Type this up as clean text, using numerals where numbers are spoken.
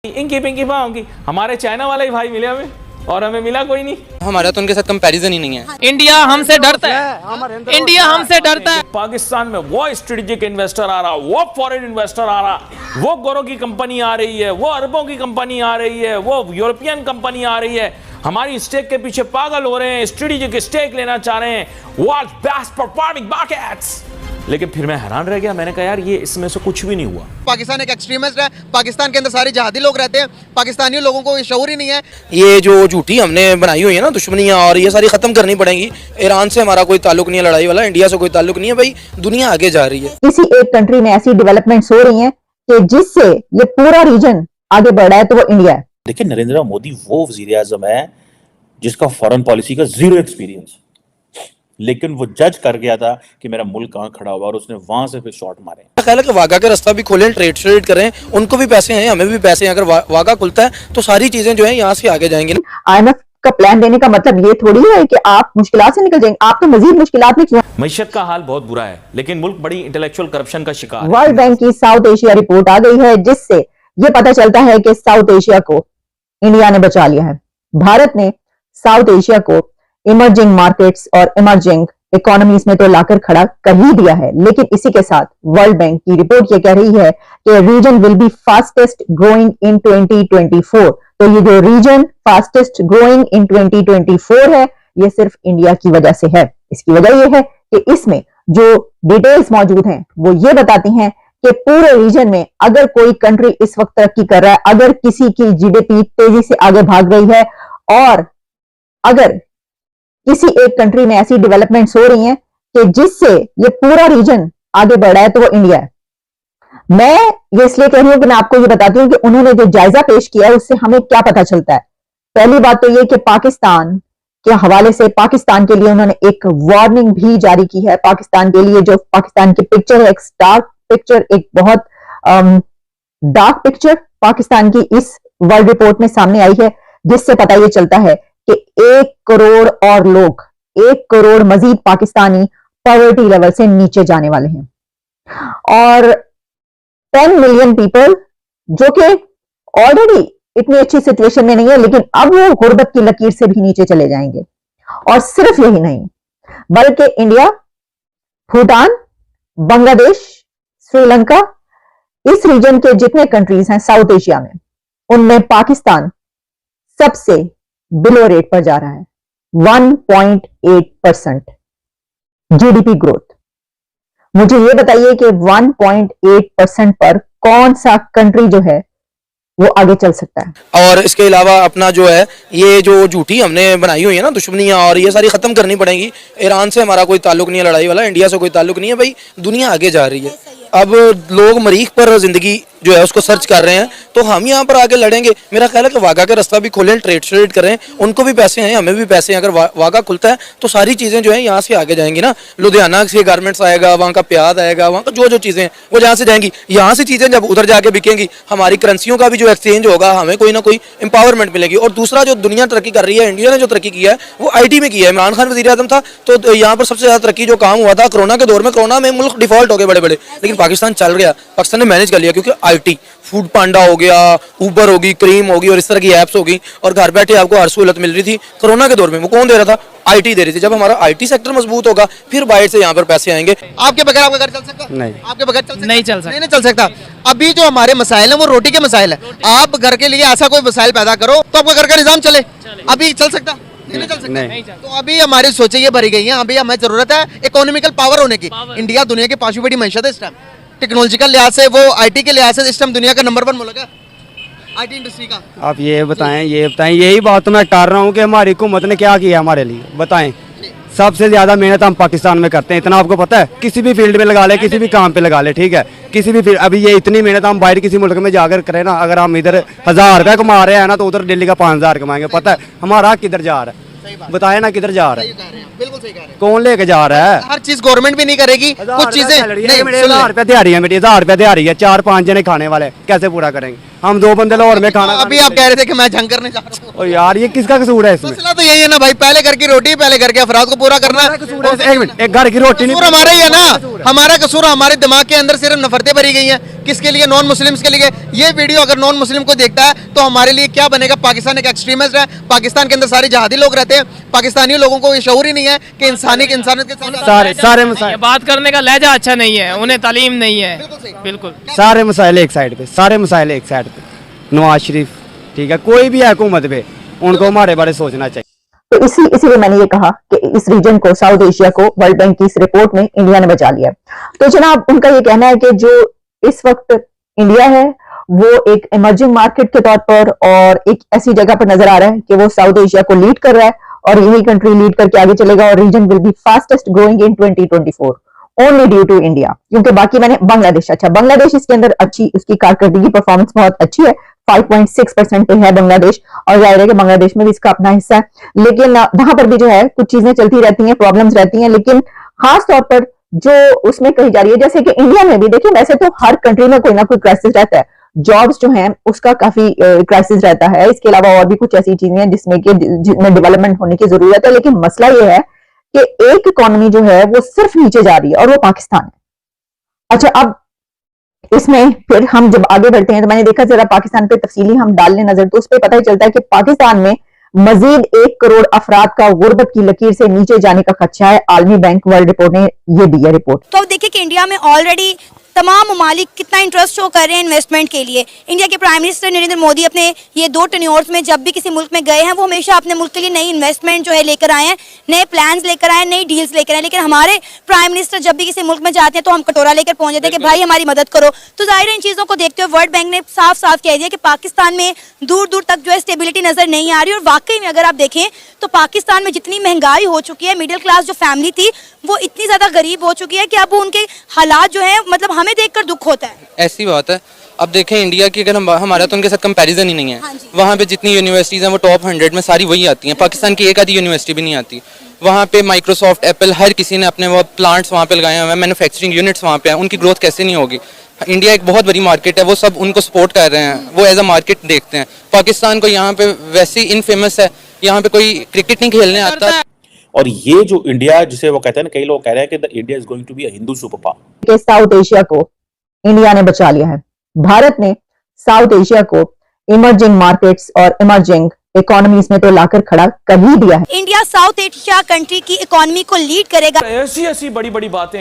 Inky Pinky पाऊंगी, हमारे China वाले ही भाई मिले हमें और हमें मिला कोई नहीं। हमारा तो उनके साथ कंपैरिजन ही नहीं है। इंडिया हमसे डरता है, इंडिया हमसे डरता है। पाकिस्तान में वो स्ट्रेटेजिक इन्वेस्टर आ रहा, वो फॉरेन इन्वेस्टर आ रहा, वो गोरों की कंपनी आ रही है, वो अरबों की कंपनी आ रही है, वो यूरोपियन कंपनी आ रही है, हमारी स्टेक के पीछे पागल हो रहे हैं, स्ट्रेटेजिक स्टेक लेना चाह रहे हैं, वर्ल्ड बेस्ट परफॉर्मिंग मार्केट्स। लेकिन फिर मैं हैरान रह गया, मैंने कहा यार ये इसमें से कुछ भी नहीं हुआ। पाकिस्तान एक एक्सट्रीमिस्ट है, पाकिस्तान के अंदर सारे जहादी लोग रहते हैं, पाकिस्तानी लोगों को शऊर ही नहीं है। ये जो झूठी हमने बनाई हुई है ना दुश्मनियां, और ये सारी खत्म करनी पड़ेंगी। ईरान से हमारा कोई ताल्लुक नहीं है लड़ाई वाला, इंडिया से कोई ताल्लुक नहीं है भाई, दुनिया आगे जा रही है। किसी एक कंट्री में ऐसी डेवलपमेंट्स हो रही हैं कि जिससे ये पूरा रीजन आगे बढ़ रहा है, तो वो इंडिया है। देखिए नरेंद्र मोदी वो वजीर आजम है जिसका फॉरेन पॉलिसी का जीरो एक्सपीरियंस, लेकिन वो जज कर गया था कि मेरा मुल्क कहाँ खड़ा हुआ और उसने वहां से फिर शॉट मारे। ख्याल है कि वागा का रास्ता भी खोलें, ट्रेड करें, उनको भी पैसे हैं, हमें भी पैसे हैं। अगर वागा खुलता है तो सारी चीजें जो है यहाँ से आगे जाएंगी। IMF का प्लान देने का मतलब ये थोड़ी है कि आप मुश्किलात से निकल जाएंगे, आप तो मजीद मुश्किलात में। मैशत का हाल बहुत बुरा है, लेकिन मुल्क बड़ी इंटेलेक्चुअल करप्शन का शिकार है। वर्ल्ड बैंक की साउथ एशिया रिपोर्ट आ गई है, जिससे ये पता चलता है कि साउथ एशिया को इंडिया ने बचा लिया है। भारत ने साउथ एशिया को इमर्जिंग मार्केट्स और इमर्जिंग इकोनॉमीज में तो लाकर खड़ा कर ही दिया है, लेकिन इसी के साथ वर्ल्ड बैंक की रिपोर्ट ये कह रही है कि region will be fastest growing in 2024। तो ये जो रीजन फास्टेस्ट ग्रोइंग इन 2024 है, ये सिर्फ इंडिया की वजह से है। इसकी वजह ये है कि इसमें जो डिटेल्स मौजूद हैं वो ये बताती हैं कि पूरे रीजन में अगर कोई कंट्री इस वक्त तरक्की कर रहा है, अगर किसी की जीडीपी तेजी से आगे भाग रही है, और अगर किसी एक कंट्री में ऐसी डेवलपमेंट्स हो रही हैं कि जिससे ये पूरा रीजन आगे बढ़ रहा है, तो वो इंडिया है। मैं ये इसलिए कह रही हूं कि मैं आपको ये बताती हूं कि उन्होंने जो जायजा पेश किया है उससे हमें क्या पता चलता है। पहली बात तो ये कि पाकिस्तान के हवाले से पाकिस्तान के लिए उन्होंने एक वार्निंग भी जारी की है। पाकिस्तान के लिए जो पाकिस्तान की पिक्चर है, एक डार्क पिक्चर, एक बहुत डार्क पिक्चर पाकिस्तान की इस वर्ल्ड रिपोर्ट में सामने आई है, जिससे पता ये चलता है कि 1 करोड़ और लोग, 1 करोड़ मजीद पाकिस्तानी पॉवर्टी लेवल से नीचे जाने वाले हैं, और 10 मिलियन पीपल जो कि ऑलरेडी इतनी अच्छी सिचुएशन में नहीं है, लेकिन अब वो गुर्बत की लकीर से भी नीचे चले जाएंगे। और सिर्फ यही नहीं, बल्कि इंडिया, भूटान, बांग्लादेश, श्रीलंका, इस रीजन के जितने कंट्रीज हैं साउथ एशिया में, उनमें पाकिस्तान सबसे बिलो रेट पर जा रहा है। 1.8% जीडीपी ग्रोथ। मुझे यह बताइए कि 1.8% पर कौन सा कंट्री जो है वो आगे चल सकता है। और इसके अलावा अपना जो है ये जो झूठी हमने बनाई हुई है ना दुश्मनियां, और ये सारी खत्म करनी पड़ेंगी। ईरान से हमारा कोई ताल्लुक नहीं है लड़ाई वाला, इंडिया से कोई ताल्लुक नहीं है भाई, दुनिया आगे जा रही है। अब लोग मरीख पर जिंदगी जो है उसको सर्च कर रहे हैं, तो हम यहाँ पर आके लड़ेंगे। मेरा ख्याल है कि वागा का रास्ता भी खोलें, ट्रेड करें, उनको भी पैसे हैं, हमें भी पैसे हैं। अगर वागा खुलता है तो सारी चीज़ें जो है यहाँ से आगे जाएंगी ना। लुधियाना से गारमेंट्स आएगा, वहाँ का प्याज आएगा, वहाँ का जो चीज़ें हैं वो जहाँ से जाएंगी। यहाँ से चीज़ें जब उधर जाके बिकेंगी, हमारी करेंसियों का भी जो एक्सचेंज होगा, हमें कोई ना कोई एम्पावरमेंट मिलेगी। और दूसरा, जो दुनिया तरक्की कर रही है, इंडिया ने जो तरक्की किया है वो IT में किया है। इमरान खान वज़ीर आज़म था तो यहाँ पर सबसे ज़्यादा तरक्की जो काम हुआ था कोरोना के दौर में। कोरोना में मुल्क डिफॉल्ट हो गए बड़े बड़े, लेकिन पाकिस्तान चल गया, पाकिस्तान ने मैनेज कर लिया, क्योंकि IT, फूड पांडा हो गया, उबर होगी, क्रीम होगी, और इस तरह की ऐप्स होगी, और घर बैठे आपको हर सहूलत मिल रही थी। कोरोना के दौर में वो कौन दे रहा था? IT दे रही थी। जब हमारा IT सेक्टर मजबूत होगा, फिर बाहर से यहाँ पर पैसे आएंगे। आपके बगैर आपका घर चल सकता? नहीं। आपके बगैर चल सकता? नहीं चल सकता। नहीं चल सकता। अभी जो हमारे मसाइल हैं वो रोटी के मसाइल है। आप घर के लिए ऐसा कोई मसाइल पैदा करो तो आपका घर का निजाम चले। अभी चल सकता? नहीं चल सकता। नहीं। तो अभी हमारी सोचें ये भरी गई है। अभी हमें जरूरत है इकोनॉमिकल पावर होने की। इंडिया दुनिया की 5वीं बड़ी मैशत है इस टाइम, टेक्नोलॉजिकल लिहाज से, वो IT के लिहाज से इस टाइम दुनिया का नंबर 1 मुल्क है IT इंडस्ट्री का। आप ये बताएं, यही बात तो मैं कर रहा हूँ कि हमारी हुकूमत ने क्या किया हमारे लिए, बताएं। सबसे ज्यादा मेहनत हम पाकिस्तान में करते हैं, इतना आपको पता है। किसी भी फील्ड में लगा ले, किसी भी काम पे लगा ले, ठीक है, किसी भी फील्ड। अभी ये इतनी मेहनत हम बाहर किसी मुल्क में जाकर करें ना, अगर हम इधर 1000 रुपया कमा रहे हैं ना, तो उधर दिल्ली का 5000 कमाएंगे। पता है हमारा किधर जा रहा है? बताए ना किधर जा रहा है? बिल्कुल सही कह रहे हैं। कौन लेके जा रहा है? हर चीज गवर्नमेंट भी नहीं करेगी, कुछ चीजें। 1000 रुपया दिहाड़ी है मेरी, 1000 रुपया दिहाड़ी है, 4-5 जने खाने वाले, कैसे पूरा करेंगे हम? 2 बंदे लाहौर में खाना। अभी आप कह रहे थे कि मैं जंग करने जा रहा हूँ। यार ये किसका कसूर है इसमें? मसला तो यही है ना भाई, पहले घर की रोटी, पहले घर के अफराद को पूरा करना। एक मिनट, एक घर की रोटी नहीं, हमारा ही है ना, हमारा कसूर, हमारे दिमाग के अंदर सिर्फ नफरतें भरी गई हैं। किसके लिए? नॉन मुस्लिम्स के लिए। ये वीडियो अगर नॉन मुस्लिम को देखता है तो हमारे लिए क्या बनेगा? पाकिस्तान एक एक्सट्रीमिस्ट है, पाकिस्तान के अंदर सारे जहादी लोग रहते हैं, पाकिस्तानी लोगों को ये शऊर ही नहीं है कि इंसानियत के साथ सारे ये मसाइल बात करने का लहजा अच्छा नहीं है, उन्हें तालीम नहीं है। बिल्कुल सारे मसाइल एक साइड पे, सारे मसाइल एक साइड पे। नवाज शरीफ, ठीक है, कोई भी है हुकूमत पे, उनको हमारे बारे में सोचना चाहिए। तो इसीलिए मैंने ये कहा कि इस रीजन को, साउथ एशिया को, वर्ल्ड बैंक की इस रिपोर्ट में इंडिया ने बचा लिया। तो जनाब, उनका ये कहना है कि जो इस वक्त इंडिया है वो एक इमर्जिंग मार्केट के तौर पर और एक ऐसी जगह पर नजर आ रहा है कि वो साउथ एशिया को लीड कर रहा है और यही कंट्री लीड करके आगे चलेगा और region will be fastest growing in 2024 only due to India. क्योंकि बाकी मैंने बांग्लादेश, अच्छा बांग्लादेश इसके अंदर अच्छी, उसकी कारकर्दगी परफॉर्मेंस बहुत अच्छी है, 5.6% पे है बांग्लादेश, और जाहिर है कि बांग्लादेश में भी इसका अपना हिस्सा है। लेकिन वहां पर भी जो है कुछ चीजें चलती रहती हैं, प्रॉब्लम्स रहती हैं, लेकिन खास तौर पर जो उसमें कही जा रही है, जैसे कि इंडिया में भी देखिए, वैसे तो हर कंट्री में कोई ना कोई क्राइसिस रहता है, जॉब्स जो है उसका काफी क्राइसिस रहता है, इसके अलावा और भी कुछ ऐसी चीजें हैं जिसमें डेवलपमेंट होने की जरूरत है। लेकिन मसला ये है कि एक इकोनॉमी जो है वो सिर्फ नीचे जा रही है और वो पाकिस्तान है। अच्छा, अब इसमें फिर हम जब आगे बढ़ते हैं तो मैंने देखा, जरा पाकिस्तान पे तफसीली हम डाल लें नजर, तो उस पर पता ही चलता है कि पाकिस्तान में मजीद 1 करोड़ अफराद का गुर्बत की लकीर से नीचे जाने का खदशा है। आलमी बैंक वर्ल्ड रिपोर्ट ने ये दी है रिपोर्ट। तो अब देखिए कि इंडिया में ऑलरेडी तमाम ममालिक कितना इंटरेस्ट शो कर रहे हैं इन्वेस्टमेंट के लिए। इंडिया के प्राइम मिनिस्टर नरेंद्र मोदी अपने ये 2 टेन्योर्स में जब भी किसी मुल्क में गए हैं, वो हमेशा अपने मुल्क के लिए नई इन्वेस्टमेंट जो है लेकर आए हैं, नए प्लान्स लेकर आए हैं, नई डील्स लेकर आए हैं। लेकिन हमारे प्राइम मिनिस्टर जब भी किसी मुल्क में जाते हैं तो हम कटोरा लेकर पहुंच जाते हैं कि भाई हमारी मदद करो। तो जाहिर है इन चीज़ों को देखते हुए वर्ल्ड बैंक ने साफ साफ कह दिया कि पाकिस्तान में दूर दूर तक जो है स्टेबिलिटी नजर नहीं आ रही। और वाकई में अगर आप देखें तो पाकिस्तान में जितनी महंगाई हो चुकी है, मिडिल क्लास जो फैमिली थी वो इतनी ज्यादा गरीब हो चुकी है कि अब उनके हालात जो है, मतलब हमें देखकर दुख होता है। ऐसी बात है। अब देखें इंडिया की, अगर हमारा तो उनके साथ कंपैरिजन ही नहीं है। हाँ जी। वहाँ पे जितनी यूनिवर्सिटीज़ हैं वो टॉप 100 में सारी वही आती हैं। पाकिस्तान की एक आधी यूनिवर्सिटी भी नहीं आती। वहाँ पे माइक्रोसॉफ्ट, एप्पल, हर किसी ने अपने वो प्लांट्स वहाँ पे लगाए हुए हैं, मैन्युफैक्चरिंग यूनिट्स वहाँ पे हैं। उनकी ग्रोथ कैसे नहीं होगी? इंडिया एक बहुत बड़ी मार्केट है, वो सब उनको सपोर्ट कर रहे हैं, वो एज अ मार्केट देखते हैं। पाकिस्तान को यहाँ पे वैसे ही इनफेमस है, यहाँ पे कोई क्रिकेट नहीं खेलने आता। और ये जो इंडिया, जिसे वो कहते हैं ना, कई लोग कह रहे हैं कि India is going to be a Hindu super power. कि साउथ एशिया को इंडिया ने बचा लिया है। भारत ने साउथ एशिया को इमर्जिंग मार्केट्स और इमर्जिंग इकोनॉमीज में तो लाकर खड़ा कर ही दिया है। इंडिया साउथ एशिया कंट्री की इकोनॉमी को लीड करेगा। ऐसी ऐसी बड़ी बड़ी बातें